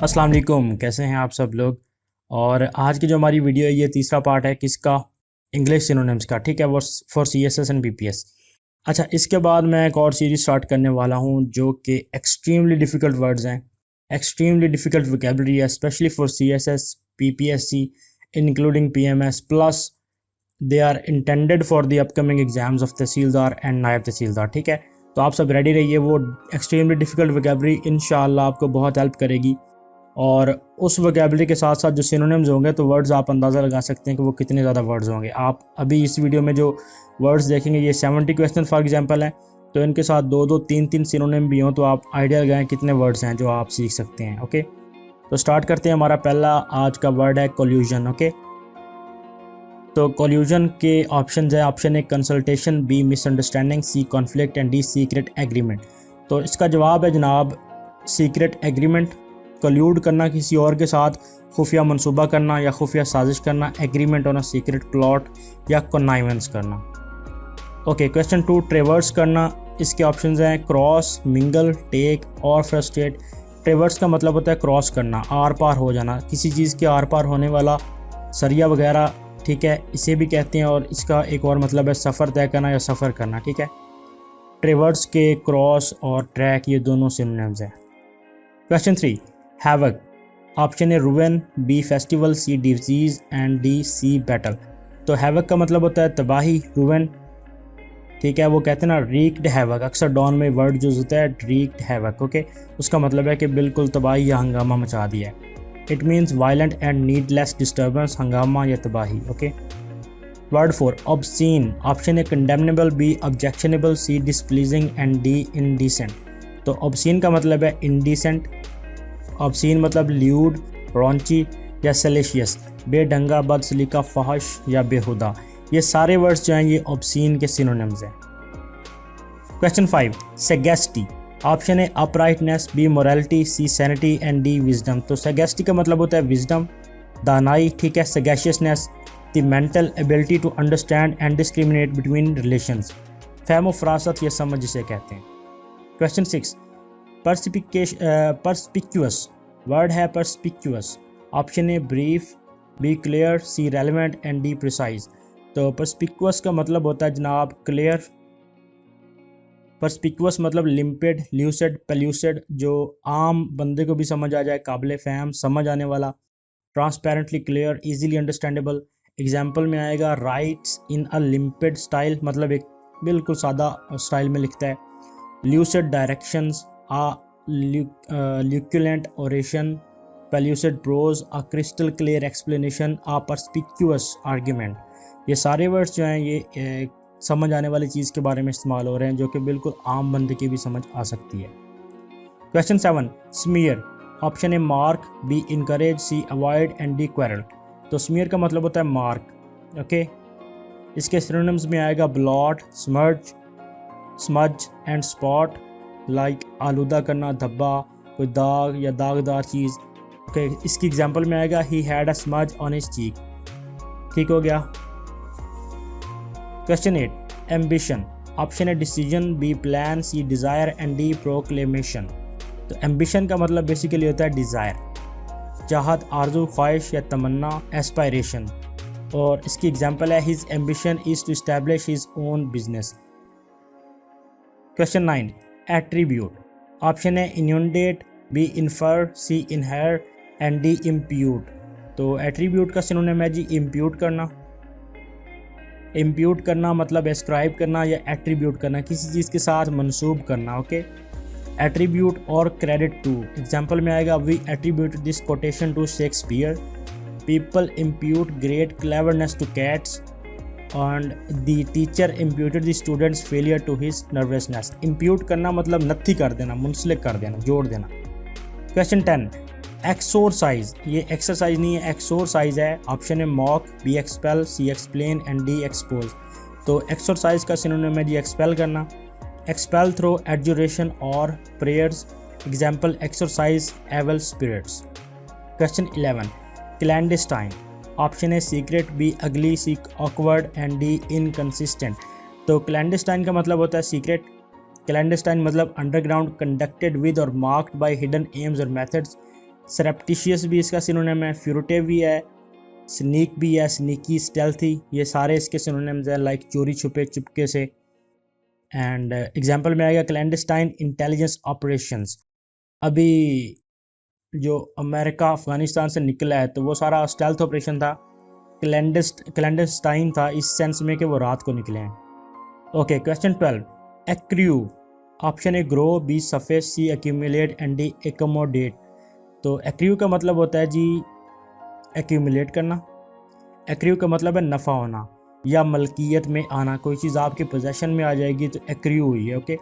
अस्सलाम वालेकुम, कैसे हैं आप सब लोग। और आज की जो हमारी वीडियो है ये तीसरा पार्ट है किसका, इंग्लिश सिनोनिम्स का। ठीक है, वो फॉर CSS एंड BPS। अच्छा, इसके बाद मैं एक और सीरीज स्टार्ट करने वाला हूँ जो कि एक्सट्रीमली डिफ़िकल्ट वर्ड्स हैं, एक्सट्रीमली डिफ़िकल्ट वोकेबलरी है, specially for CSS PPSC including PMS plus they are intended for the upcoming exams of tehsildar and naib tehsildar. ठीक है, तो आप सब रेडी रहिए। वो एक्सट्रीमली डिफ़िकल्ट वोकेबलरी इंशाअल्लाह आपको बहुत हेल्प करेगी। और उस वोकेबलरी के साथ साथ जो सिनोनिम्स होंगे तो वर्ड्स आप अंदाज़ा लगा सकते हैं कि वो कितने ज़्यादा वर्ड्स होंगे। आप अभी इस वीडियो में जो वर्ड्स देखेंगे ये 70 क्वेश्चन फॉर एग्जांपल हैं, तो इनके साथ दो दो तीन तीन सिनोनिम भी हों तो आप आइडिया लगाएं कितने वर्ड्स हैं जो आप सीख सकते हैं। ओके, तो स्टार्ट करते हैं। हमारा पहला आज का वर्ड है कोल्यूजन। ओके, तो कोल्यूजन के ऑप्शन है, option A consultation, B misunderstanding, C conflict and D secret agreement. तो इसका जवाब है जनाब सीक्रेट एग्रीमेंट। कल्यूड करना, किसी और के साथ खुफिया मंसूबा करना या खुफिया साजिश करना। एग्रीमेंट होना सीक्रेट प्लॉट या कन्नाइवेंस करना। ओके, क्वेश्चन 2 ट्रेवर्स करना। इसके ऑप्शंस हैं क्रॉस, मिंगल, टेक और फ्रस्ट्रेट। ट्रेवर्स का मतलब होता है क्रॉस करना, आर पार हो जाना, किसी चीज़ के आर पार होने वाला, सरिया वगैरह। ठीक है, इसे भी कहते हैं। और इसका एक और मतलब है सफ़र तय करना या सफ़र करना। ठीक है, ट्रेवर्स के क्रॉस और ट्रैक ये दोनों सिनोनिम्स हैं। Question 3 havoc. Option A ruin, B festival, C disease and D sea battle. तो हैवक का मतलब होता है तबाही, रुइन। ठीक है, वो कहते हैं ना रीक्ड हैवक, अक्सर डॉन में वर्ड जो होता है रीक्ड हैवक। ओके, उसका मतलब है कि बिल्कुल तबाही या हंगामा मचा दिया है। It means violent and needless disturbance, हंगामा या तबाही। Okay, word 4 obscene. Option A condemnable, B objectionable, C displeasing and D indecent. तो ऑब्सीन का मतलब है इनडिसेंट। ऑब्सीन मतलब ल्यूड, रॉन्ची या सेलेशियस, बेढंगा, बदसलीका, फहश या बेहुदा। ये सारे वर्ड्स जो हैं ये ऑब्सीन के सिनोनिम्स हैं। Question 5 sagacity. Option A uprightness, B morality, C sanity and D wisdom. तो सेगेस्टी का मतलब होता है विजडम, दानाई। ठीक है, sagaciousness the mental ability to understand and discriminate between relations, फहम फरासत या समझ जिसे कहते हैं। Question 6 perspicuous. वर्ड है perspicuous. Option A brief, B clear, C relevant and D precise. तो परस्पिक्यूअस का मतलब होता है जनाब क्लियर। परस्पिक्यूअस मतलब लिम्पिड, ल्यूसिड, पेल्यूसिड, जो आम बंदे को भी समझ आ जाए, काबिल फहम, समझ आने वाला। Transparently clear, easily understandable. Example में आएगा राइट्स इन अ लिम्पिड स्टाइल, मतलब एक बिल्कुल सादा स्टाइल में लिखता है। Lucid directions, a luculent oration, pellucid prose, a crystal clear explanation, a perspicuous argument। ये सारे वर्ड्स जो हैं ये समझ आने वाली चीज़ के बारे में इस्तेमाल हो रहे हैं जो कि बिल्कुल आम बंदे की भी समझ आ सकती है। Question 7 smear. Option A mark, B encourage, C avoid and D quarrel. तो स्मीयर का मतलब होता है मार्क। ओके, इसके सिनोनिम्स में आएगा blot, smirch, smudge and spot, like आलूदा करना, धब्बा, कोई दाग या दागदार चीज़। ओके, इसकी एग्जांपल में आएगा he had a smudge on his cheek. ठीक हो गया। Question 8 ambition. Option A decision, B plan, C desire and D proclamation. तो एम्बिशन का मतलब बेसिकली होता है डिज़ायर, चाहत, आरजू, ख्वाहिश या तमन्ना, एस्पायरेशन। और इसकी एग्जांपल है his ambition is to establish his own business. Question 9 attribute. Option है inundate, B infer, C inhere and D impute. तो एट्रीब्यूट का सिनोनिम है जी इम्प्यूट करना। इम्प्यूट करना मतलब एस्क्राइब करना या एट्रीब्यूट करना, किसी चीज़ के साथ मंसूब करना। ओके, एट्रीब्यूट और क्रेडिट टू। एग्जाम्पल में आएगा we attribute this quotation to Shakespeare, people impute great cleverness to cats and the teacher imputed the students failure to his nervousness. Impute करना मतलब नत्थी कर देना, मुंसलिक कर देना, जोड़ देना। Question 10 exorcise. ये एक्सरसाइज नहीं है, एक्सोरसाइज है। ऑप्शन है mock, B expel, C explain and D expose. तो एक्सरसाइज का सिनोनिम है जी एक्सपेल करना। एक्सपेल थ्रू एडजुरेशन और prayers. Example exercise evil spirits. Question 11 clandestine. Option A secret, B ugly, C awkward and D inconsistent. तो clandestine का मतलब होता है सीक्रेट। क्लैंडस्टाइन मतलब अंडरग्राउंड, कंडक्टेड विद और मार्क्ड बाय हिडन एम्स और मेथड्स। सरप्टिशियस भी इसका सिनोनिम है, फ्यूरेटिव भी है, स्नीक भी है, स्नीकी, स्टेल्थी, ये सारे इसके सिनोनिम्स हैं, लाइक चोरी छुपे चुपके से। एंड एग्जांपल में आएगा क्लैंडस्टाइन इंटेलिजेंस ऑपरेशंस। अभी जो अमेरिका अफ़गानिस्तान से निकला है तो वो सारा स्टेल्थ ऑपरेशन था, क्लैंडस्टाइन था इस सेंस में कि वो रात को निकले हैं। Okay, question 12, accrue. Option A grow, B surface, C accumulate and D accommodate. तो एक्रू का मतलब होता है जी एक्यूमुलेट करना। एक्रू का मतलब है नफ़ा होना या मलकियत में आना, कोई चीज़ आपके पोजेशन में आ जाएगी तो एक्रू हुई है। Okay,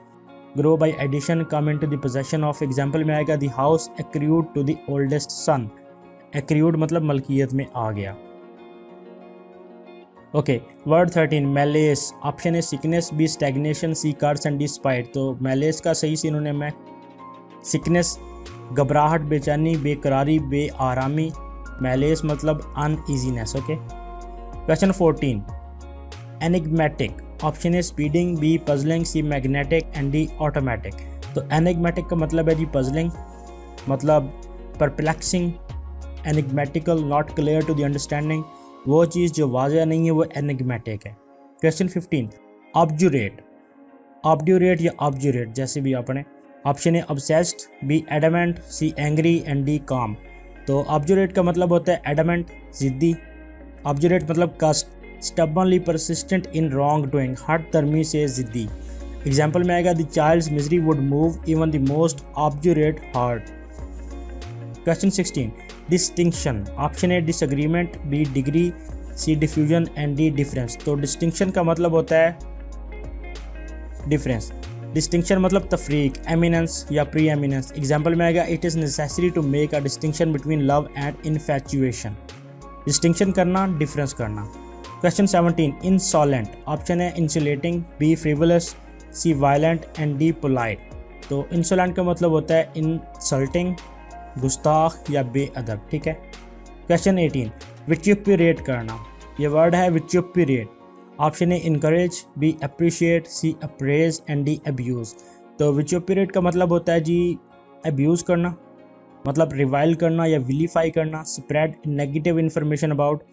grow by addition, come into the possession of. Example में आएगा the house accrued to the oldest son. Accrued मतलब मलकियत में आ गया। Okay, word 13, malaise. Option A sickness, B stagnation, C curse and D spite. तो malaise का सही सिनोनिम है सिकनेस, घबराहट, बेचैनी, बेकरारी, बेआरामी। मैलेस मतलब uneasiness. Okay, question 14, enigmatic. Option A speeding, B puzzling, C magnetic and D automatic. तो एनिग्मेटिक का मतलब है जी पजलिंग, मतलब perplexing, enigmatical, not clear to the understanding, वो चीज़ जो वाज़ह नहीं है वो एनिग्मेटिक है। क्वेश्चन 15, ऑब्जुरेट। ऑब्ड्यूरेट या ऑब्जुरेट जैसे भी आपने। Option A obsessed, B adamant, C angry and D calm. तो ऑब्जुरेट का मतलब होता है एडमेंट, ज़िद्दी। ऑब्जुरेट मतलब cussed, stubbornly persistent in wrongdoing, हर तरमी से ज़िद्दी। एग्जाम्पल में आएगा the child's misery would move even the most obdurate heart. Question 16, distinction. Option A disagreement, B degree, C diffusion and D difference. तो distinction का मतलब होता है डिफरेंस। डिस्टिंक्शन मतलब तफरीक, एमिनेंस या प्री एमिनेंस। एग्जाम्पल में आएगा it is necessary to make a distinction between love and infatuation. Distinction करना, डिफरेंस करना। Question 17, insolent. ऑप्शन है insulting, B frivolous, C violent and D polite. तो इंसोलेंट का मतलब होता है इंसल्टिंग, गुस्ताख या बेअदब। ठीक है। क्वेश्चन 18, विट्यूपिरेट करना। ये वर्ड है vituperate. Option A encourage, B appreciate, C appraise and D abuse. तो विट्यूपिरेट का मतलब होता है जी अब्यूज़ करना, मतलब रिवाइल करना या विलीफाई करना। स्प्रेड नेगेटिव इन्फॉर्मेशन अबाउट,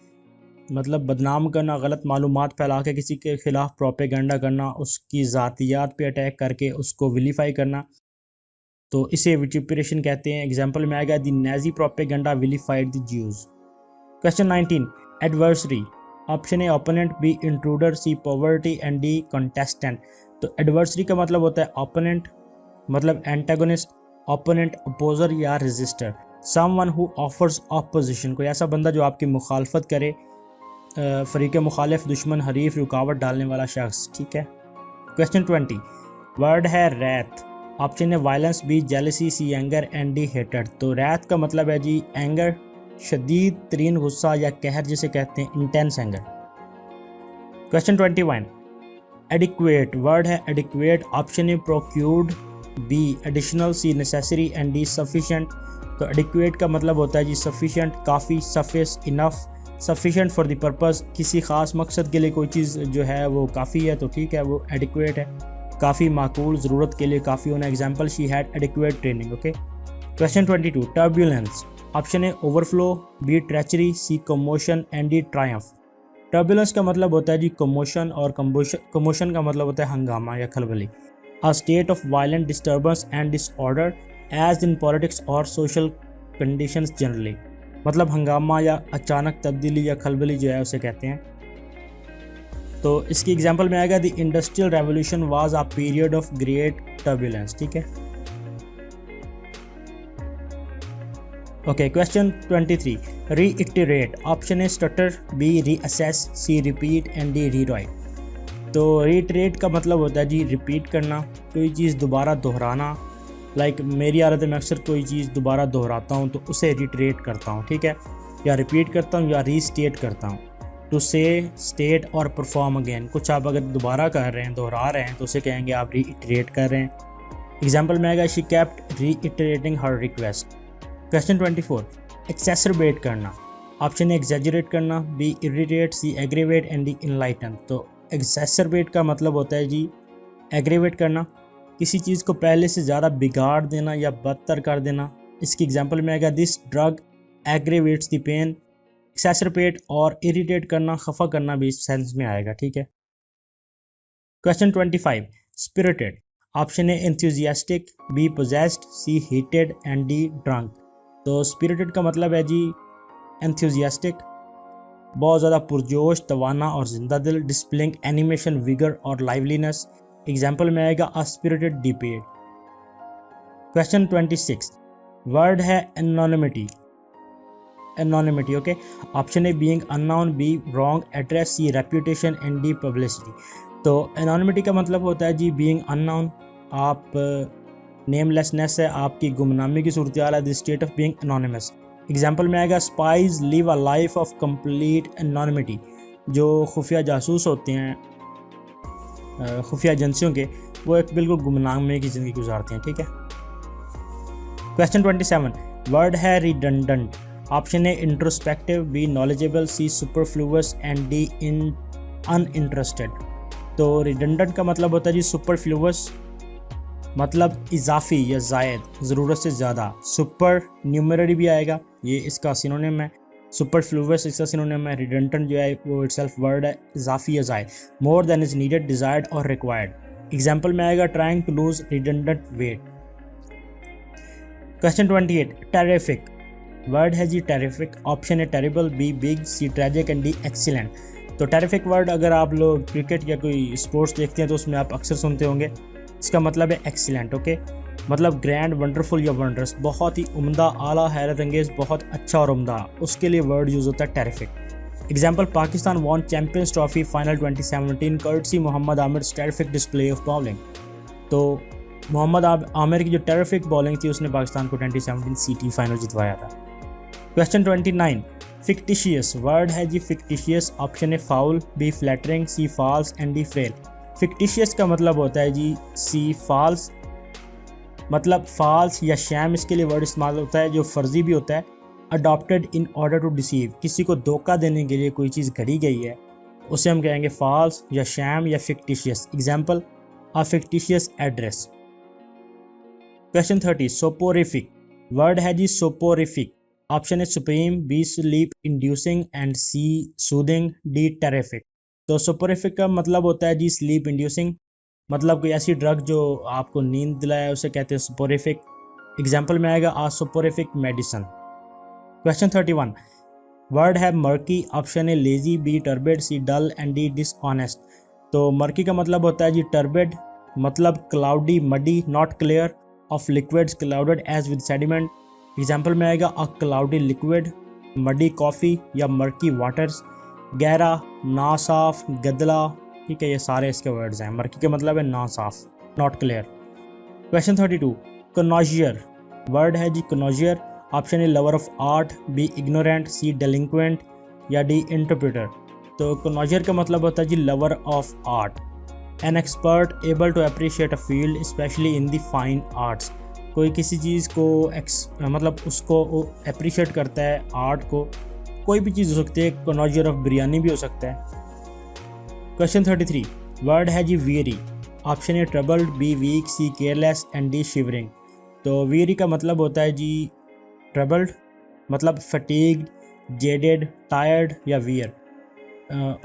मतलब बदनाम करना, गलत मालूमात फैला के किसी के खिलाफ प्रोपेगेंडा करना, उसकी ज़ातियात पे अटैक करके उसको विलीफाई करना, तो इसे विट्यूपिरेशन कहते हैं। एग्जाम्पल में आएगा the Nazi propaganda vilified the Jews. Question 19, adversary. Option A opponent, B intruder, C poverty and D contestant. तो एडवर्सरी का मतलब होता है ओपोनेंट, मतलब एंटागोनिस्ट, ओपोनेंट अपोजर या resister. Someone who offers opposition, कोई ऐसा बंदा जो आपकी मुखालफत करे, फरीक मुखालिफ, दुश्मन, हरीफ, रुकावट डालने वाला शख्स। ठीक है। क्वेश्चन 20, वर्ड है रैथ। ऑप्शन है violence, B jealousy, C anger and D hated. तो रैथ का मतलब है जी एंगर, शदीद तरीन गुस्सा या कहर जिसे कहते हैं, intense anger. Question 21, adequate. Word है adequate. Option A procured, B additional, C necessary and D sufficient. तो एडिक्वेट का मतलब होता है जी सफिशिएंट, काफ़ी, suffice, enough, sufficient for the purpose, किसी ख़ास मकसद के लिए कोई चीज़ जो है वो काफ़ी है तो ठीक है, वो एडिक्वेट है। काफ़ी माकूल, ज़रूरत के लिए काफ़ी होना। Example she had adequate training. Okay. Question 22, turbulence. Option A overflow, B treachery, C commotion and D triumph. Turbulence का मतलब होता है जी कमोशन, और कमोशन का मतलब होता है हंगामा या खलबली। A state of violent disturbance and disorder as in politics और सोशल कंडीशंस जनरली, मतलब हंगामा या अचानक तब्दीली या खलबली जो है उसे कहते हैं। तो इसकी एग्जांपल में आएगा the industrial revolution was a period of great turbulence. ठीक है। Okay. Question 23, reiterate. Option A stutter, B reassess, C repeat and D rewrite. तो रीइटरेट का मतलब होता है जी रिपीट करना, कोई चीज़ दोबारा दोहराना। लाइक मेरी आदत है मैं अक्सर कोई चीज़ दोबारा दोहराता हूँ तो उसे रिटरेट करता हूँ। ठीक है, या रिपीट करता हूँ या रीस्टेट करता हूँ। टू से, स्टेट और परफॉर्म अगेन। कुछ आप अगर दोबारा कर रहे हैं, दोहरा रहे हैं, तो उसे कहेंगे आप रीइटरेट कर रहे हैं। एग्जाम्पल में आएगा she kept reiterating her request. Question 24, exacerbate करना। ऑप्शन ए एग्जैजरेट करना, B irritate, C aggravate and D enlighten. तो एक्सेसरबेट का मतलब होता है जी एग्रीवेट करना, किसी चीज़ को पहले से ज़्यादा बिगाड़ देना या बदतर कर देना। इसकी एग्जांपल में आएगा दिस ड्रग एग्रेवेट्स द पेन, एक्सेसरपेट और इरिटेट करना, खफा करना भी इस सेंस में आएगा, ठीक है। Question 25, spirited. Option A enthusiastic, B possessed, C heated and D drunk. तो स्पिरिटेड का मतलब है जी एंथुजियास्टिक, बहुत ज़्यादा पुरजोश, तवाना और जिंदा दिल, डिस्प्लेइंग एनिमेशन, विगर और लाइवलीनेस। एग्जाम्पल में आएगा a spirited debate. Question 26, word है anonymity. Anonymity, okay. Option A being unknown, B wrong address, C reputation and D publicity. तो एनोनिमिटी का मतलब होता है जी बीइंग अननोन, आप नेमलेसनेस है, आपकी गुमनामी की सूरत हाल है, the state of being anonymous. Example में आएगा spies live a life of complete anonymity. जो खुफिया जासूस होते हैं खुफिया एजेंसियों के, वो एक बिल्कुल गुमनामी की ज़िंदगी गुजारते हैं, ठीक है। क्वेश्चन 27, वर्ड है redundant. Option A introspective, B knowledgeable, C superfluous and D in uninterested. तो रिडंडेंट का मतलब होता है जी सुपरफ्लूअस, मतलब इजाफी या जायद, ज़रूरत से ज़्यादा। सुपर न्यूमररी भी आएगा, ये इसका सिनोनिम है। सुपरफ्लूअस इसका सिनोनिम है। रिडंडेंट जो है वो इटसेल्फ वर्ड है इजाफी या जायद। More than is needed, desired और रिक्वायर्ड। एग्जाम्पल में आएगा trying to lose redundant weight. Question 28, terrific. Word है जी टेरिफिक। ऑप्शन है terrible, B big, C tragic and D excellent. तो टेरिफिक वर्ड अगर आप लोग क्रिकेट या कोई स्पोर्ट्स देखते हैं तो उसमें आप अक्सर सुनते होंगे। इसका मतलब है एक्सीलेंट, ओके। मतलब ग्रैंड, वंडरफुल या वंडरस, बहुत ही उम्दा, आला, हैरत अंगेज, बहुत अच्छा और उम्दा, उसके लिए वर्ड यूज़ होता है terrific. Example Pakistan won Champions Trophy final 2017 courtesy Mohammad Aamir terrific display of bowling. तो मोहम्मद आमिर की जो टेरिफिक बॉलिंग थी उसने पाकिस्तान को 2017 सीटी फाइनल जितवाया था। Question 29, fictitious. वर्ड है जी fictitious. Option A foul, B flattering, C false and D frail. Fictitious का मतलब होता है जी सी फॉल्स, मतलब फॉल्स या शैम, इसके लिए वर्ड इस्तेमाल होता है जो फर्जी भी होता है। Adopted in order to deceive, किसी को धोखा देने के लिए कोई चीज़ घड़ी गई है, उसे हम कहेंगे फॉल्स या शैम या fictitious. Example a fictitious address. Question 30, soporific. Word है जी सोपोरिफिक। ऑप्शन है supreme, B sleep inducing and C soothing, D terrific. तो सोपोरिफिक का मतलब होता है जी स्लीप इंड्यूसिंग, मतलब कोई ऐसी ड्रग जो आपको नींद दिलाए उसे कहते हैं सोपोरिफिक। एग्जाम्पल में आएगा a soporific medicine. Question 31, word है murky. Option A lazy, B turbid, C dull and D dishonest. तो मर्की का मतलब होता है जी टर्बिड, मतलब cloudy, muddy, not clear, of liquids clouded as with sediment. Example में आएगा a cloudy liquid, muddy coffee या मर्की वाटर्स। गहरा, नासाफ, गदला, ठीक है, ये सारे इसके वर्ड्स हैं। मर्की का मतलब है ना साफ, not clear. Question 32, connoisseur. Word है जी connoisseur. Option A lover of art, B ignorant, C delinquent या डी इंटरप्रेटर। तो कनॉजियर का मतलब होता है जी lover of art, an expert able to appreciate a field especially in the fine arts. कोई किसी चीज़ को मतलब उसको अप्रिशिएट करता है, आर्ट को, कोई भी चीज़ हो सकती है। कनॉजियर ऑफ बिरयानी भी हो सकता है। क्वेश्चन 33, वर्ड है जी weary. Option A troubled, B weak, C careless and D shivering. तो वीरी का मतलब होता है जी ट्रबल्ड, मतलब फटीग्ड, जेडेड, टायर्ड या वियर,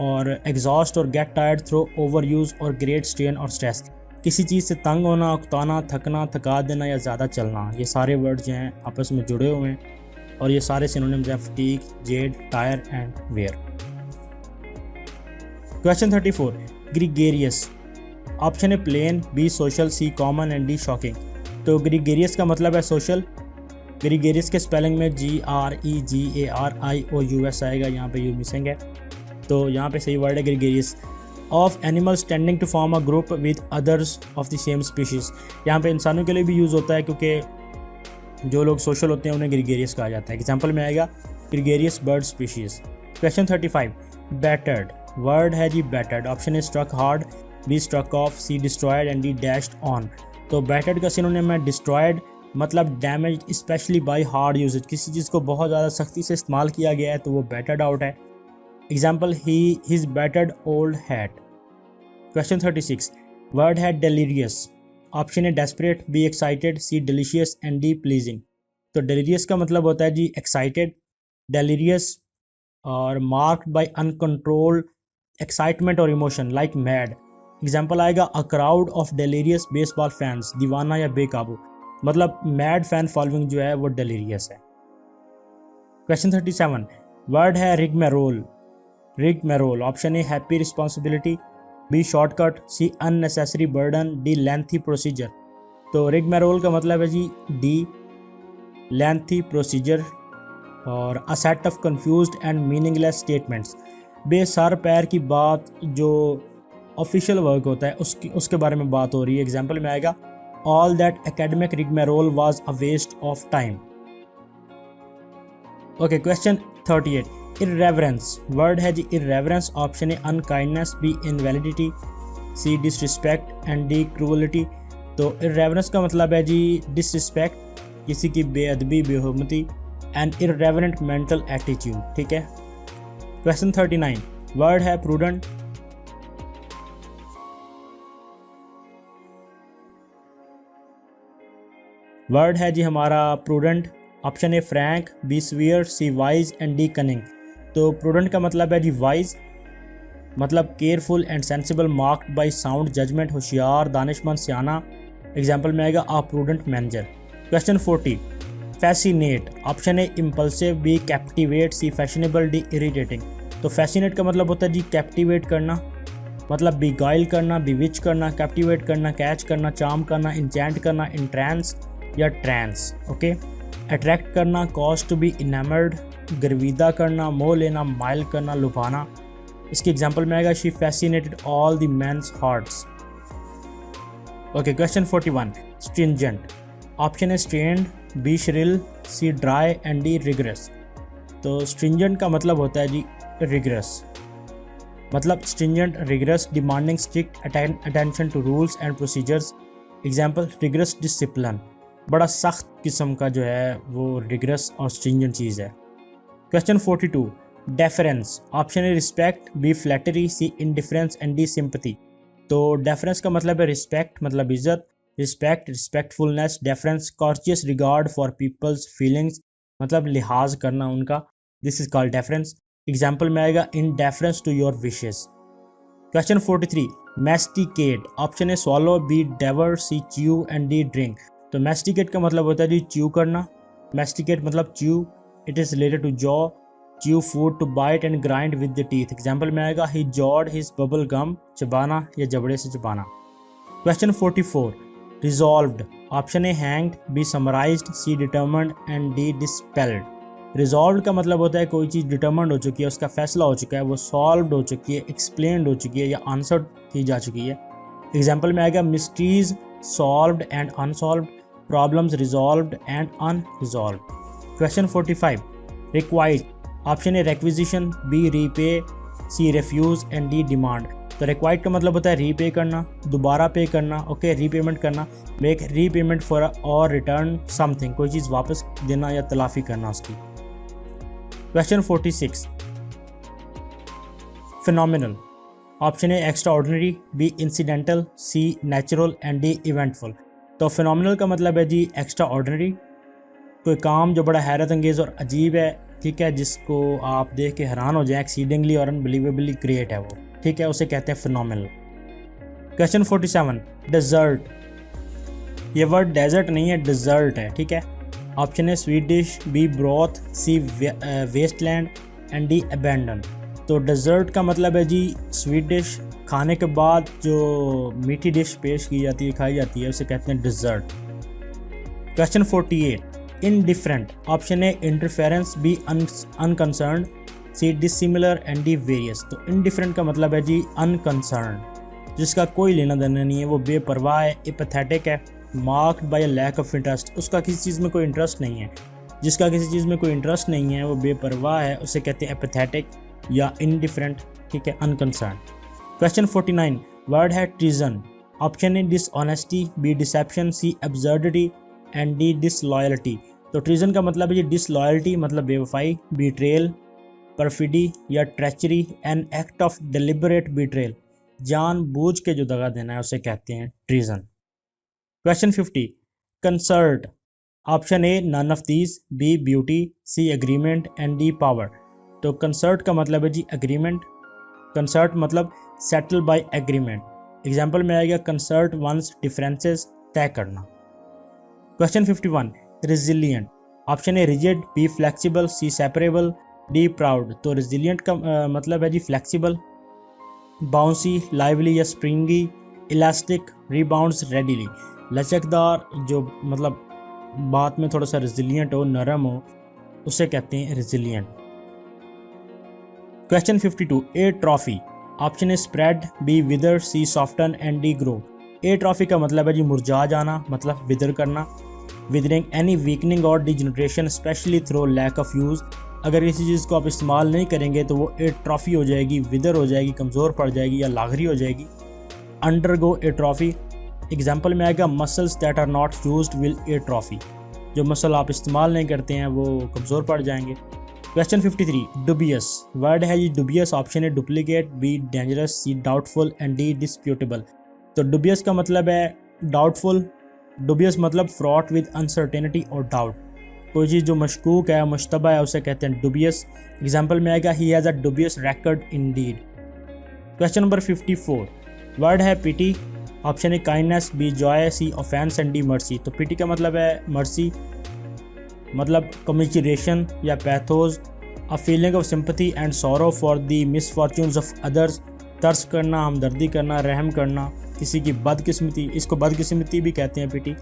और एग्जॉस्ट और get tired through over use और ग्रेट स्ट्रेन और स्ट्रेस। किसी चीज़ से तंग होना, उकताना, थकना, थका देना या ज़्यादा चलना, ये सारे वर्ड जो हैं आपस में जुड़े हुए हैं और ये सारे सिनोनिम्स हैं fatigue, jaded, tired and weary. Question 34, gregarious. Option A plain, B social, C common and D shocking. तो ग्रीगेरियस का मतलब है सोशल। ग्रीगेरियस के स्पेलिंग में GREGARIOUS आएगा, यहाँ पे यू मिसिंग है, तो यहाँ पे सही वर्ड है gregarious. Of animals tending to form a group with others of the same species. यहाँ पे इंसानों के लिए भी यूज़ होता है क्योंकि जो लोग सोशल होते हैं उन्हें ग्रीगेरियस कहा जाता है। एग्जाम्पल में आएगा gregarious bird species. Question 35, battered. Word है जी battered. Option A struck hard, B struck off, C destroyed and D dashed on. तो बैटर्ड का सिनोनिम है डिस्ट्रॉयड, मतलब damage especially by hard usages. किसी चीज़ को बहुत ज़्यादा सख्ती से इस्तेमाल किया गया है तो वो बैटर्ड आउट है। Example his battered old hat. Question 36, word है delirious. Option A desperate, B excited, C delicious and D pleasing. तो डेलीरियस का मतलब होता है जी एक्साइटेड, डेलीरियस और मार्क्ड बाय अनकंट्रोल्ड एक्साइटमेंट और इमोशन लाइक मैड। एग्जाम्पल आएगा a crowd of delirious baseball fans, दीवाना या बेकाबू, मतलब मैड फैन फॉलोइंग जो है वो डेलीरियस है। क्वेश्चन 37, वर्ड है rigmarole. Rigmarole option A happy responsibility, B shortcut, C unnecessary burden, D lengthy procedure. तो रिगमेरोल का मतलब है जी डी लेंथी प्रोसीजर और a set of confused and meaningless statements. बेसर पैर की बात जो ऑफिशियल वर्क होता है उसके बारे में बात हो रही है। एग्जाम्पल में आएगा all that academic rigmarole was a waste of time. Okay, question 38, irreverence. Word है जी irreverence. Option A unkindness, B invalidity, C disrespect and D cruelty. तो इर्रेवरेंस का मतलब है जी डिसरिस्पेक्ट, किसी की बेअदबी, बेहुरमती, एंड इर्रेवरेंट मेंटल एटीट्यूड। ठीक है। क्वेश्चन 39, वर्ड है प्रूडेंट। वर्ड है जी हमारा prudent. Option A frank, B swear, C wise and D cunning. तो प्रूडेंट का मतलब है जी वाइज, मतलब careful and sensible, marked by sound judgement, होशियार, दानिशमंद, सियाना। एग्जाम्पल में आएगा a prudent manager. Question 40, fascinate. Option A impulsive, B captivate, C fashionable, D irritating. तो फैसिनेट का मतलब होता है जी कैप्टिवेट करना, मतलब बिगाइल करना, बिविच करना, कैप्टिवेट करना, कैच करना, चार्म करना, इंचैंट करना, इंट्रांस या ट्रांस। ओके। अट्रैक्ट करना, कॉज टू बी इनामर्ड, गर्विदा करना, मोह लेना, माइल करना, लुभाना। इसके एग्जाम्पल में आएगा she fascinated all the men's hearts. Okay, question 41, stringent. Option है strained, B shrill, C dry and D rigorous. तो स्ट्रिंजेंट का मतलब होता है जी रिग्रेस, मतलब stringent, rigorous, demanding strict attention to rules and procedures. Example rigorous discipline, बड़ा सख्त किस्म का जो है वो रिग्रेस और स्ट्रिंजेंट चीज़ है। Question 42, deference. Option A respect, B flattery, C indifference and D sympathy. तो डेफरेंस का मतलब है रिस्पेक्ट, मतलब इज्जत, respect, respectfulness, deference, courteous regard for people's feelings, मतलब लिहाज करना उनका, this is called deference. Example में आएगा in deference to your wishes. Question 43, masticate. Option A swallow, B devour, C chew and D drink. तो masticate का मतलब होता है जी च्यू करना, मैस्टिकेट मतलब chew, it is related to jaw, chew food, to bite and grind with the teeth. Example में आएगा he jawed his bubble gum, चबाना या जबड़े से चबाना। Question 44, resolved. Option A hanged, B summarized, C determined and D dispelled. Resolve का मतलब होता है कोई चीज़ डिटर्मिन्ड हो चुकी है, उसका फैसला हो चुका है, वो सॉल्व हो चुकी है, एक्सप्लेन्ड हो चुकी है या आंसर की जा चुकी है। एग्जाम्पल में आएगा mysteries solved and unsolved, problems resolved and unresolved. Question 45, required. Option A requisition, B repay, C refuse and D demand. तो रिक्वाइर्ड का मतलब होता है रीपे करना, दोबारा पे करना, ओके, रीपेमेंट करना, मेक रीपेमेंट फॉर और रिटर्न समथिंग, कोई चीज़ वापस देना या तलाफी करना उसकी। Question 46, phenomenal. Option A extraordinary, B incidental, C natural and D eventful. तो फिनोमिनल का मतलब है जी एक्स्ट्रा ऑर्डिनरी, कोई काम जो बड़ा हैरत अंगेज़ और अजीब है, ठीक है, जिसको आप देख के हैरान हो जाए, एक्सीडिंगली और अनबिलीवेबली ग्रेट है वो, ठीक है, उसे कहते हैं फिनोमिनल। Question 47, desert. ये वर्ड डेजर्ट नहीं है, डिज़र्ट है, ठीक है। ऑप्शन है sweet dish, B broth, C wasteland and D abandon. तो डेजर्ट का मतलब है जी स्वीट डिश, खाने के बाद जो मीठी डिश पेश की जाती है, खाई जाती है, उसे कहते हैं desert. Question 48, indifferent. Option A interference, B unconcerned, C dissimilar and D various. तो इनडिफरेंट का मतलब है जी अनकंसर्न, जिसका कोई लेना देना नहीं है, वो बेपरवाह है, एपैथेटिक है, marked by a lack of interest, उसका किसी चीज़ में कोई इंटरेस्ट नहीं है। जिसका किसी चीज़ में कोई इंटरेस्ट नहीं है वो बेपरवाह है, उसे कहते हैं एपैथेटिक या इनडिफरेंट, ठीक है, अनकंसर्न। क्वेश्चन 49, वर्ड है treason. Option A dishonesty, B deception, C absurdity and D disloyalty. तो ट्रीजन का मतलब है जी डिसलॉयल्टी, मतलब बेवफाई, बीट्रेल, परफिडी या treachery, an act of deliberate betrayal, जानबूझ के जो दगा देना है उसे कहते हैं treason. Question 50, concert. Option A none of these, B beauty, C agreement and D power. तो कंसर्ट का मतलब है जी एग्रीमेंट। कंसर्ट मतलब सेटल बाय एग्रीमेंट। एग्जाम्पल में आएगा कंसर्ट वंस डिफरेंसेस, तय करना। Question 51 resilient. Option A rigid, B flexible, C separable, D proud. तो रेजिलियंट का मतलब है जी फ्लेक्सिबल, बाउंसी, लाइवली या स्प्रिंगी, इलास्टिक, रिबाउंड्स रेडिली। लचकदार, जो मतलब बात में थोड़ा सा रेजिलियंट हो, नरम हो, उसे कहते हैं resilient. Question 52 atrophy. Option A spread, B wither, C soften and D grow. Atrophy का मतलब है जी मुरझा जाना, मतलब विदर करना। विदरिंग एनी वीकनिंग और degeneration especially through lack of use. अगर किसी चीज़ को आप इस्तेमाल नहीं करेंगे तो वो ए ट्रॉफी हो जाएगी, विदर हो जाएगी, कमज़ोर पड़ जाएगी या लागरी हो जाएगी। अंडरगो ए ट्रॉफी। एग्जाम्पल में आएगा muscles that are not used will atrophy. जो मसल आप इस्तेमाल नहीं करते हैं वो कमज़ोर पड़ जाएंगे। Question 53 dubious. वर्ड है ये dubious. Option A duplicate, B dangerous, C doubtful and D disputable. तो डुबियस का मतलब है डाउटफुल। डुबियस मतलब फ्रॉट विद अनसर्टेनिटी और डाउट। कोई चीज़ जो मशकूक है, मुश्तबा है, उसे कहते हैं डुबियस। एग्जाम्पल में आएगा he has a dubious record indeed. Question number 54 word है pity. Option A kindness, B joy, C offence and D mercy. तो पिटी का मतलब है मर्सी, मतलब कमिचरेशन या pathos, a feeling of sympathy and sorrow for the misfortunes of others. तरस करना, हमदर्दी करना, रहम करना, किसी की बदकिस्मती, इसको बदकिस्मती भी कहते हैं पिटी।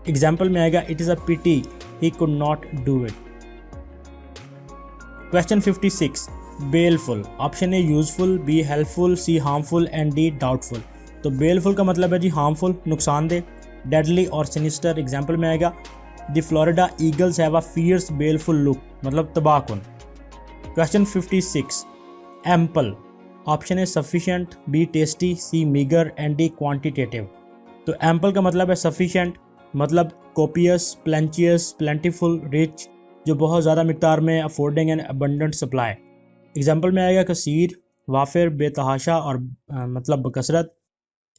एग्जाम्पल में आएगा it is a pity he could not do it. Question 56 baleful. Option A useful, B helpful, C harmful and D doubtful. तो बेलफुल का मतलब है जी हार्मफुल, नुकसानदेह, डेडली और सिनिस्टर। एग्जाम्पल में आएगा the Florida eagles have a fierce baleful look, मतलब तबाहकुन। Question 56 ample. Option A sufficient, B tasty, C meagre and D quantitative. तो एम्पल का मतलब है सफिशिएंट, मतलब कोपियस, प्लेंचियस, प्लेंटीफुल, रिच, जो बहुत ज़्यादा मिकदार में, affording and abundant supply. Example में आएगा कसीर, वाफिर, बेतहाशा और मतलब बकसरत।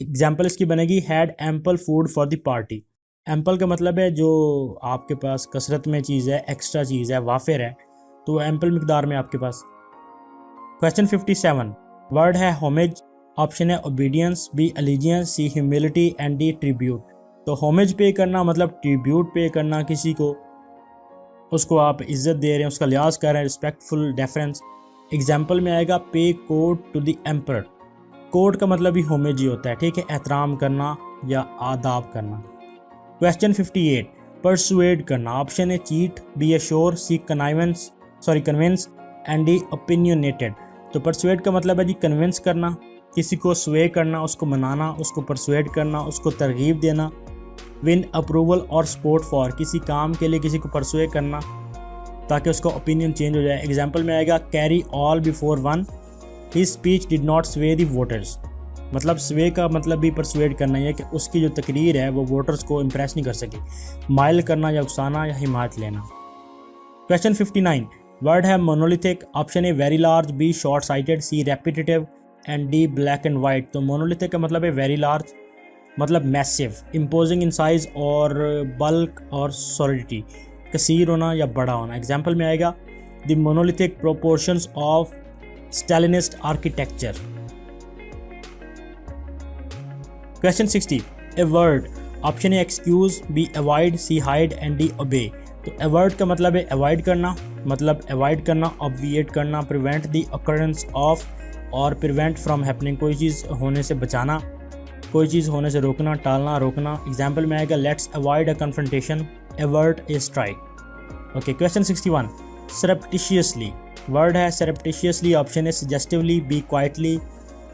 एग्जाम्पल इसकी बनेगी had ample food for the party. Ample का मतलब है जो आपके पास कसरत में चीज़ है, एक्स्ट्रा चीज़ है, वाफिर है, तो एम्पल मिकदार में आपके पास। क्वेश्चन 57 वर्ड है होमेज। ऑप्शन है obedience, B allegiance, C humility and D tribute. तो होमेज पे करना मतलब ट्रिब्यूट पे करना किसी को, उसको आप इज्जत दे रहे हैं, उसका लिहाज कर रहे हैं, रिस्पेक्टफुल, डेफरेंस। एग्जाम्पल में आएगा pay court to the emperor. Court का मतलब ही होमेज ही होता है, ठीक है, एहतराम करना या आदाब करना। क्वेश्चन 58 परसुएड करना। Option A cheat, B assure, C convince and D opinionated. तो परसुएड का मतलब है जी कन्विंस करना, किसी को स्वे करना, उसको मनाना, उसको परसुएड करना, उसको तरगीब देना। विन अप्रूवल और सपोर्ट फॉर, किसी काम के लिए किसी को परसुएड करना ताकि उसका ओपिनियन चेंज हो जाए। एग्जाम्पल में आएगा carry all before one, his speech did not स्वे द वोटर्स। मतलब स्वे का मतलब भी परसुएड करना है कि उसकी जो तकरीर है वो वोटर्स को इम्प्रेस नहीं कर सकी। माइल करना या उकसाना या हिमायत लेना। क्वेश्चन 59 वर्ड है monolithic. Option A very large, B short sighted, C repetitive and D black and white. तो मोनोलिथिक का मतलब है वेरी लार्ज, मतलब मैसिव, इम्पोजिंग इन साइज और बल्क और सॉलिडिटी, कसीर होना या बड़ा होना। एग्जाम्पल में आएगा the monolithic proportions of Stalinist architecture. Question 60 avert. Option A excuse, B avoid, C hide and D obey. तो अवॉइड का मतलब है अवॉइड करना, मतलब अवॉइड करना, ऑब्विएट करना, प्रिवेंट द अकरेंस ऑफ और प्रिवेंट फ्रॉम हैपनिंग, कोई चीज़ होने से बचाना, कोई चीज़ होने से रोकना, टालना, रोकना। एग्जाम्पल में आएगा let's avoid a confrontation, avert a strike. Okay question 61 surreptitiously. Word है सरप्टिशियसली। ऑप्शन है suggestively, B quietly,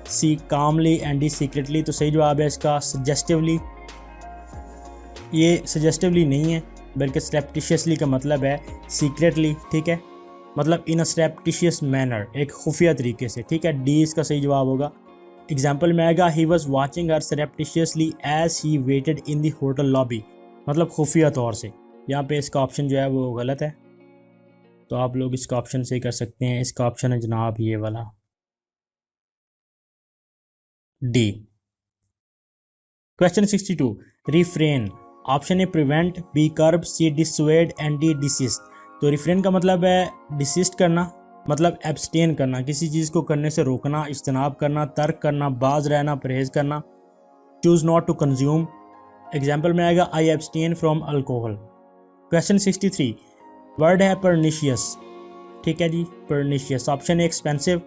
C calmly and D secretly. तो सही जवाब है इसका सजेस्टिवली। ये सजेस्टिवली नहीं है बल्कि सरप्टिशियसली का मतलब है सीक्रेटली, ठीक है, मतलब इन अ सरप्टिशियस मैनर, एक खुफिया तरीके से, ठीक है। डी इसका सही जवाब होगा। एग्जाम्पल में आएगा he was watching her surreptitiously as he waited in the hotel lobby, मतलब खुफिया तौर से। यहाँ पे इसका ऑप्शन जो है वो गलत है, तो आप लोग इसका ऑप्शन सही कर सकते हैं। इसका ऑप्शन है जनाब ये वाला D. Question 62 refrain. Option A prevent, B curb, C dissuade and D desist. तो रिफ्रेन का मतलब है डिसिस्ट करना, मतलब एब्सटेन करना, किसी चीज़ को करने से रोकना, इज्तनाब करना, तर्क करना, बाज रहना, परहेज करना। Choose not to consume, example में आएगा I abstain from alcohol. Question 63, word है परनिशियस, ठीक है जी, pernicious. Option A expensive,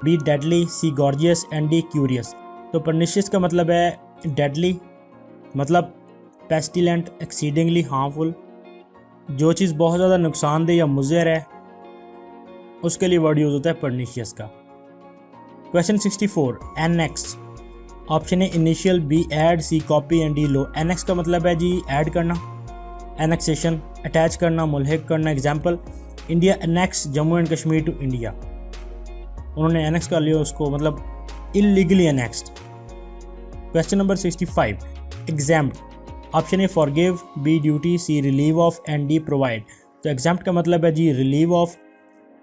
B deadly, C gorgeous and D curious. तो परनिशियस का मतलब है डेडली, मतलब पेस्टिलेंट, एक्सीडिंगली हार्मफुल, जो चीज़ बहुत ज़्यादा नुकसानदेह या मुज़र है उसके लिए वर्ड यूज़ होता है परनिशियस का। Question 64, annex. Option A initial, B add, C copy and D low. Annex का मतलब है जी ऐड करना, एनेक्सेशन, अटैच करना, मुल्हिक करना। Example, India annex Jammu and Kashmir to India. उन्होंने एनेक्स कर लिया उसको, मतलब illegally annexed. Question number 65, exempt. Option A forgive, B duty, C relieve of and D provide. तो एग्जाम्प्ट का मतलब है जी रिलीव ऑफ,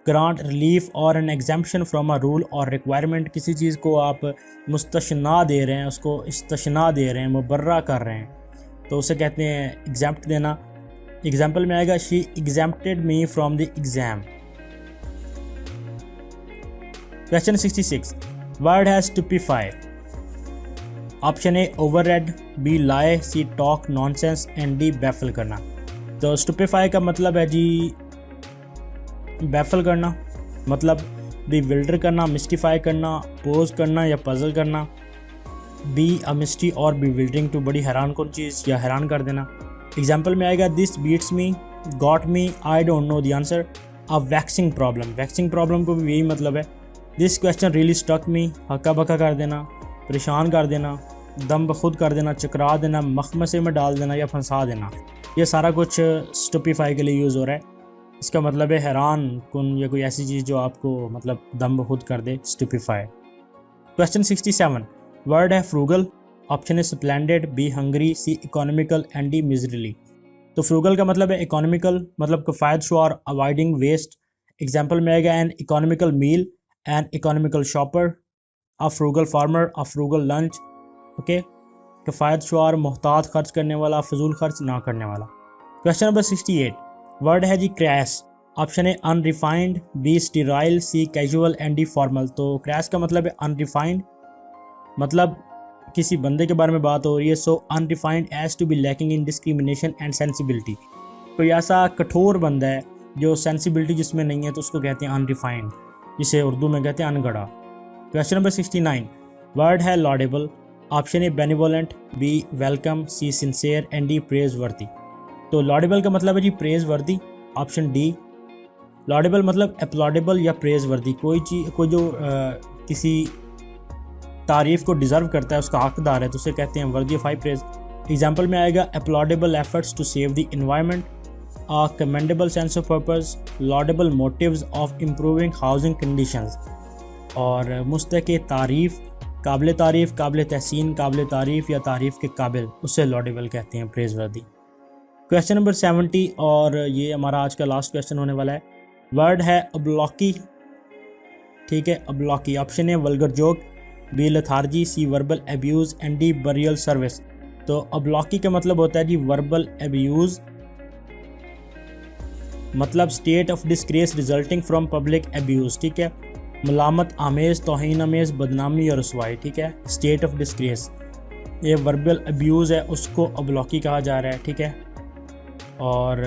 ग्रांट रिलीफ और an exemption from a rule और रिक्वायरमेंट। किसी चीज़ को आप मुस्तशना दे रहे हैं, उसको इस्तशना दे रहे हैं, मुबर्रा कर रहे हैं, तो उसे कहते हैं एग्जाम्प्ट देना। एग्जाम्पल में आएगा she exempted me from the exam. Question 66, word है stupefy. Option A overread, B lie, C talk nonsense and D baffle करना। तो स्टूपिफाई का मतलब है जी बैफल करना, मतलब बिविल्डर करना, मिस्टिफाई करना, पोज करना या पजल करना। बी अ मिस्ट्री और बिविल्डरिंग, टू बड़ी हैरान कौन चीज़ या हैरान कर देना। एग्जाम्पल में आएगा this beats me, got me, I don't know the answer, a vexing problem. Vexing problem को भी यही मतलब है। This question really stuck me, हक्का बक्का कर देना, परेशान कर देना, दम बखुद कर देना, चकरा देना, मखमसे में डाल देना या फंसा देना। ये सारा कुछ स्टूपिफाई के लिए यूज़ हो रहा है। इसका मतलब है हैरान कुन या कोई ऐसी चीज़ जो आपको मतलब दम बखुद कर दे, स्टूपिफाई। क्वेश्चन 67, वर्ड है फ्रूगल। ऑप्शन है splendid, B hungry, C economical and D miserly. तो फ्रूगल का मतलब है इकोनॉमिकल, मतलब किफ़ायतशुआर, अवॉइडिंग वेस्ट। एग्जाम्पल में आएगा an economical meal, an economical shopper, a frugal farmer, a frugal lunch. Okay, किफ़ायतशुआर, मोहतात खर्च करने वाला, फजूल खर्च ना करने वाला। क्वेश्चन नंबर 68, वर्ड है जी क्रैश। ऑप्शन है unrefined, B sterile, C casual and D formal. तो क्रैश का मतलब है अनरिफाइंड, मतलब किसी बंदे के बारे में बात हो रही है। So unrefined as to be lacking in discrimination and sensibility. कोई ऐसा कठोर बंदा है जो सेंसिबिलिटी जिसमें नहीं है, तो उसको कहते हैं अनरिफाइंड, जिसे उर्दू में कहते हैं अनगढ़ा। क्वेश्चन नंबर 69, वर्ड है laudable. Option A benevolent, B welcome, C sincere and D praiseworthy. तो लॉडेबल का मतलब है जी praiseworthy, option D. Laudable मतलब अपलॉडेबल या प्रेज वर्दी, कोई चीज़ कोई जो किसी तारीफ़ को डिज़र्व करता है, उसका हकदार है, तो उसे कहते हैं worthy of high praise. Example में आएगा applaudable efforts to save the environment, a commendable sense of purpose, laudable motives of improving housing conditions. और मुस्तके तारीफ़, काबिल तारीफ़, काबिल तहसीन, काबिल तारीफ़ या तारीफ़ के काबिल, उसे लॉडेबल कहते हैं, प्रेज वर्दी। क्वेश्चन नंबर 70, और ये हमारा आज का लास्ट क्वेश्चन होने वाला है। वर्ड है अब्लॉकी, ठीक है, अब्लॉकी। ऑप्शन है vulgar joke, B lethargy, C verbal abuse and D burial service. तो अब्लॉकी का मतलब होता है जी वर्बल एब्यूज़, मतलब state of disgrace resulting from public abuse, ठीक है, मलामत आमेज़, तौहीन आमेज़, बदनामी और रसवाई, ठीक है, स्टेट ऑफ डिस्ग्रेस। ये वर्बल एब्यूज़ है, उसको अब्लॉकी कहा जा रहा है, ठीक है। और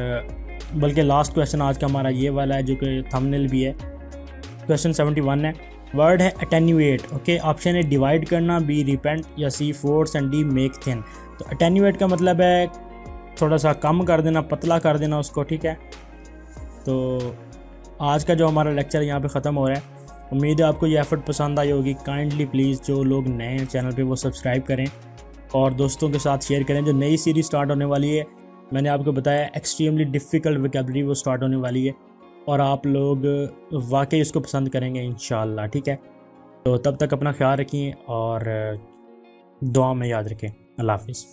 बल्कि लास्ट क्वेश्चन आज का हमारा ये वाला है जो कि थंबनेल भी है। क्वेश्चन 71 है, वर्ड है अटेन्यूएट। ओके, ऑप्शन है डिवाइड करना, बी रिपेंट या C force and D make thin. तो अटेन्यूएट का मतलब है थोड़ा सा कम कर देना, पतला कर देना उसको, ठीक है। तो आज का जो हमारा लेक्चर यहाँ पे ख़त्म हो रहा है। उम्मीद है आपको ये एफर्ट पसंद आई होगी। काइंडली प्लीज़ जो लोग नए हैं चैनल पे वो सब्सक्राइब करें और दोस्तों के साथ शेयर करें। जो नई सीरीज़ स्टार्ट होने वाली है, मैंने आपको बताया एक्सट्रीमली डिफ़िकल्ट वोकैबुलरी, वो स्टार्ट होने वाली है और आप लोग वाकई इसको पसंद करेंगे इंशाल्लाह, ठीक है। तो तब तक अपना ख्याल रखिए और दुआ में याद रखें। अल्लाह हाफ़िज़।